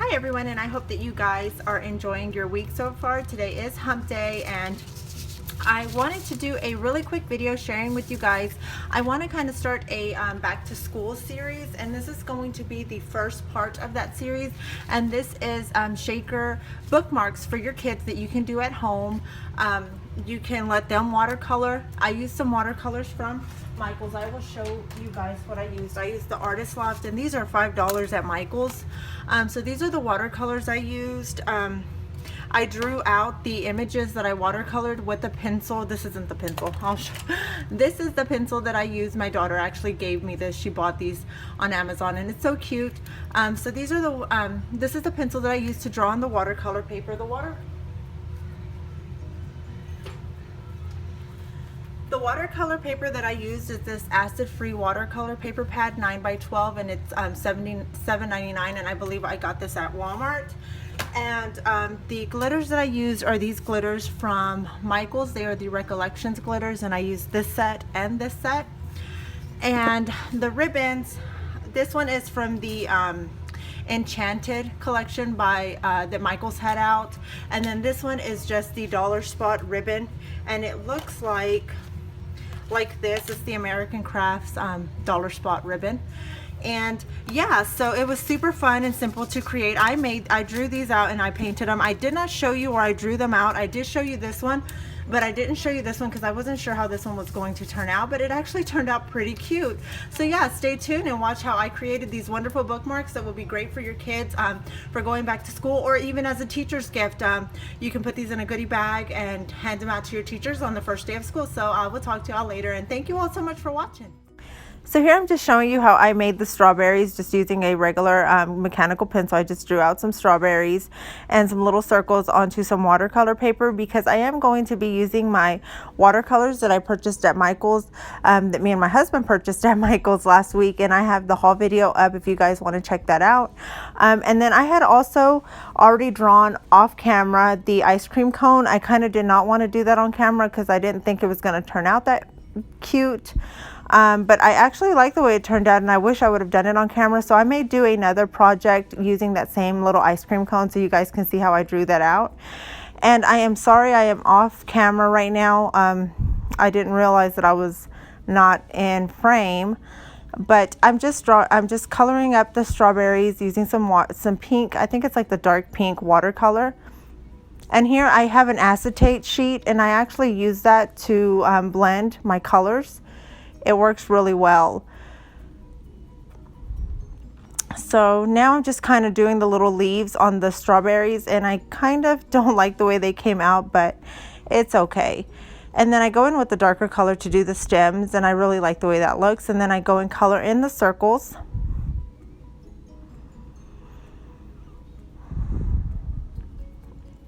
Hi everyone, and I hope that you guys are enjoying your week so far. Today is hump day and I wanted to do a really quick video sharing with you guys. I want to kind of start a back to school series, and this is going to be the first part of that series, and this is shaker bookmarks for your kids that you can do at home. You can let them watercolor. I used some watercolors from Michael's. I will show you guys what I used. I used the Artist Loft, and these are $5 at Michael's. So these are the watercolors I used. I drew out the images that I watercolored with a pencil. This isn't the pencil. I'll show. This is the pencil that I used. My daughter actually gave me this. She bought these on Amazon, and it's so cute. So these are the. This is the pencil that I used to draw on the watercolor paper. The watercolor paper that I used is this acid-free watercolor paper pad 9x12, and it's $77.99, and I believe I got this at Walmart. And the glitters that I used are these glitters from Michael's. They are the Recollections glitters, and I used this set and this set. And the ribbons, this one is from the Enchanted collection by that Michael's had out, and then this one is just the Dollar Spot ribbon, and it looks like this. It's the American Crafts Dollar Spot ribbon. And yeah, so it was super fun and simple to create. I drew these out and I painted them. I did not show you where I drew them out. I did show you this one, but I didn't show you this one because I wasn't sure how this one was going to turn out, but it actually turned out pretty cute. So yeah, stay tuned and watch how I created these wonderful bookmarks that will be great for your kids for going back to school, or even as a teacher's gift. You can put these in a goodie bag and hand them out to your teachers on the first day of school. So I will talk to y'all later, and thank you all so much for watching. So here I'm just showing you how I made the strawberries just using a regular mechanical pencil. I just drew out some strawberries and some little circles onto some watercolor paper, because I am going to be using my watercolors that I purchased at Michael's, that me and my husband purchased at Michael's last week, and I have the haul video up if you guys want to check that out. And then I had also already drawn off camera the ice cream cone. I kind of did not want to do that on camera because I didn't think it was going to turn out that cute. But I actually like the way it turned out, and I wish I would have done it on camera. So I may do another project using that same little ice cream cone so you guys can see how I drew that out. And I am sorry I am off camera right now. I didn't realize that I was not in frame, but I'm just coloring up the strawberries using some pink. I think it's like the dark pink watercolor. And here I have an acetate sheet, and I actually use that to blend my colors. It works really well. So now I'm just kind of doing the little leaves on the strawberries, and I kind of don't like the way they came out, but it's okay. And then I go in with the darker color to do the stems, and I really like the way that looks. And then I go and color in the circles.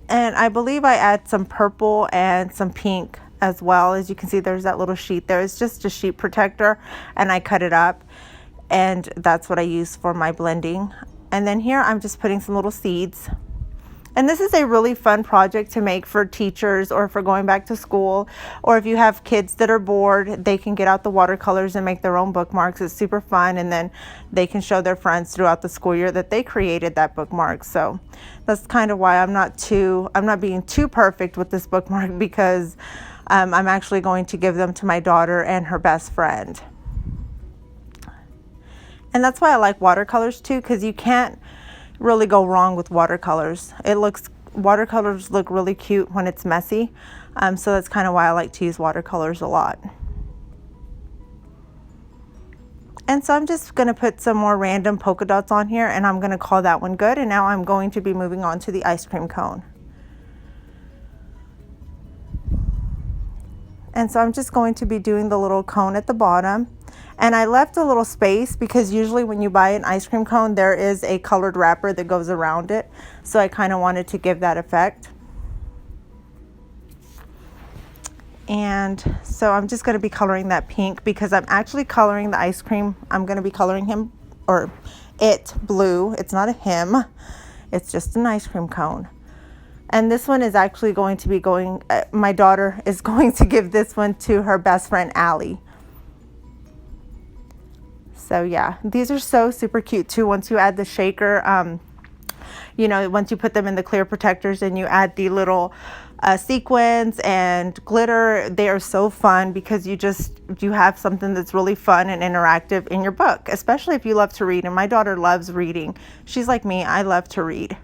And I believe I add some purple and some pink as well. As you can see, there's that little sheet there. It's just a sheet protector, and I cut it up, and that's what I use for my blending. And then here I'm just putting some little seeds. And this is a really fun project to make for teachers, or for going back to school, or if you have kids that are bored, they can get out the watercolors and make their own bookmarks. It's super fun, and then they can show their friends throughout the school year that they created that bookmark. So that's kind of why I'm not being too perfect with this bookmark, because I'm actually going to give them to my daughter and her best friend. And that's why I like watercolors too, because you can't really go wrong with watercolors. Watercolors look really cute when it's messy. So that's kind of why I like to use watercolors a lot. And so I'm just going to put some more random polka dots on here, and I'm going to call that one good. And now I'm going to be moving on to the ice cream cone. And so I'm just going to be doing the little cone at the bottom. And I left a little space because usually when you buy an ice cream cone, there is a colored wrapper that goes around it. So I kind of wanted to give that effect. And so I'm just going to be coloring that pink, because I'm actually coloring the ice cream. I'm going to be coloring him, or it, blue. It's not a him. It's just an ice cream cone. And this one is actually going to be my daughter is going to give this one to her best friend, Allie. So yeah, these are so super cute too. Once you add the shaker, you know, once you put them in the clear protectors and you add the little sequins and glitter, they are so fun because you have something that's really fun and interactive in your book, especially if you love to read. And my daughter loves reading. She's like me, I love to read.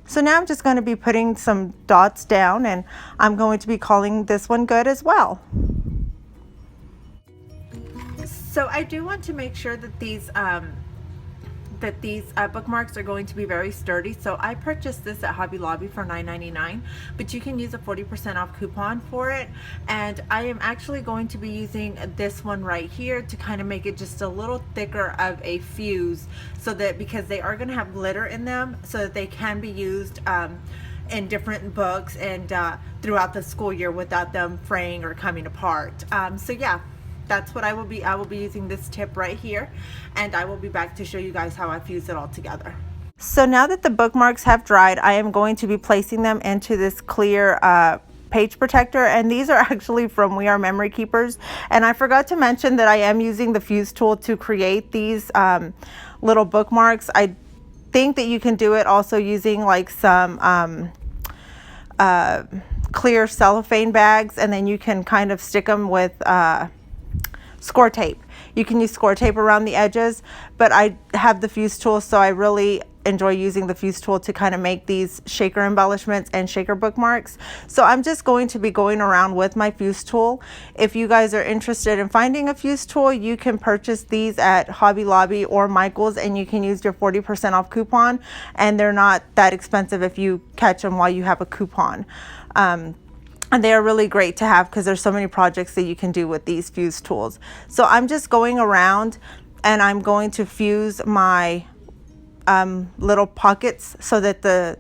So now I'm just going to be putting some dots down, and I'm going to be calling this one good as well. So I do want to make sure that these bookmarks are going to be very sturdy. So I purchased this at Hobby Lobby for $9.99, but you can use a 40% off coupon for it. And I am actually going to be using this one right here to kind of make it just a little thicker of a fuse, so that, because they are going to have glitter in them, so that they can be used in different books and throughout the school year without them fraying or coming apart. So yeah, that's what I will be using this tip right here, and I will be back to show you guys how I fuse it all together. So now that the bookmarks have dried, I am going to be placing them into this clear page protector, and these are actually from We Are Memory Keepers. And I forgot to mention that I am using the fuse tool to create these little bookmarks. I think that you can do it also using like some clear cellophane bags, and then you can kind of stick them with score tape. You can use score tape around the edges, but I have the fuse tool, so I really enjoy using the fuse tool to kind of make these shaker embellishments and shaker bookmarks. So I'm just going to be going around with my fuse tool. If you guys are interested in finding a fuse tool, you can purchase these at Hobby Lobby or Michael's, and you can use your 40% off coupon, and they're not that expensive if you catch them while you have a coupon. And they are really great to have because there's so many projects that you can do with these fuse tools. So I'm just going around and I'm going to fuse my little pockets so that the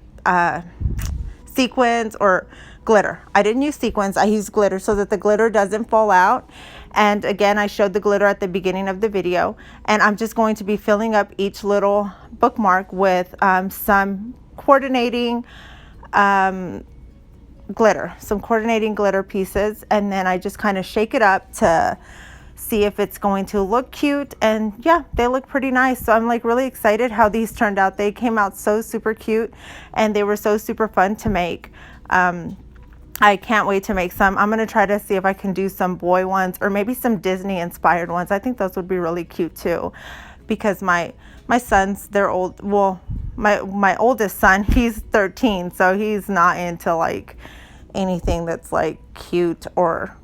sequins or glitter, I didn't use sequins, I used glitter, so that the glitter doesn't fall out. And again, I showed the glitter at the beginning of the video, and I'm just going to be filling up each little bookmark with some coordinating glitter pieces, and then I just kind of shake it up to see if it's going to look cute. And yeah, they look pretty nice. So I'm like really excited how these turned out. They came out so super cute, and they were so super fun to make. I can't wait to make some. I'm going to try to see if I can do some boy ones or maybe some Disney inspired ones. I think those would be really cute too, because my sons, they're old. Well, my oldest son, he's 13, so he's not into like anything that's like cute or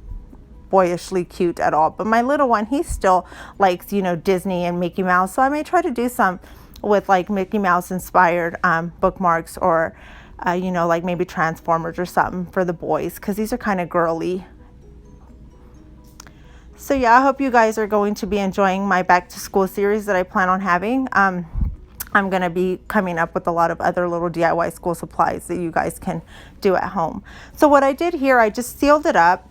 boyishly cute at all. But my little one, he still likes, you know, Disney and Mickey Mouse. So I may try to do some with like Mickey Mouse inspired bookmarks, or you know, like maybe Transformers or something for the boys, because these are kind of girly. So yeah, I hope you guys are going to be enjoying my back to school series that I plan on having. I'm going to be coming up with a lot of other little DIY school supplies that you guys can do at home. So what I did here, I just sealed it up,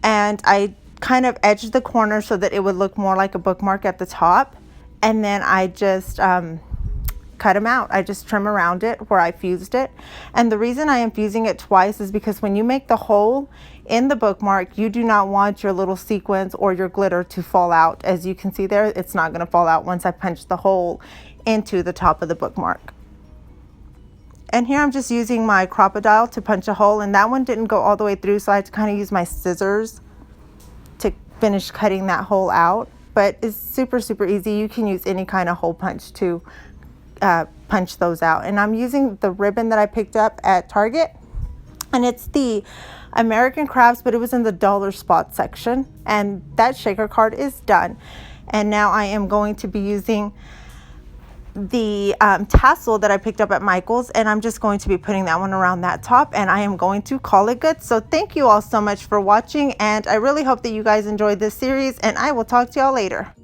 and I kind of edged the corner so that it would look more like a bookmark at the top. And then I just cut them out. I just trim around it where I fused it. And the reason I am fusing it twice is because when you make the hole in the bookmark, you do not want your little sequins or your glitter to fall out. As you can see there, it's not going to fall out once I punch the hole into the top of the bookmark. And here I'm just using my crocodile to punch a hole, and that one didn't go all the way through, so I had to kind of use my scissors to finish cutting that hole out. But it's super easy. You can use any kind of hole punch to punch those out. And I'm using the ribbon that I picked up at Target, and it's the American Crafts, but it was in the dollar spot section. And that shaker card is done. And now I am going to be using the tassel that I picked up at Michael's, and I'm just going to be putting that one around that top, and I am going to call it good. So thank you all so much for watching, and I really hope that you guys enjoyed this series, and I will talk to y'all later.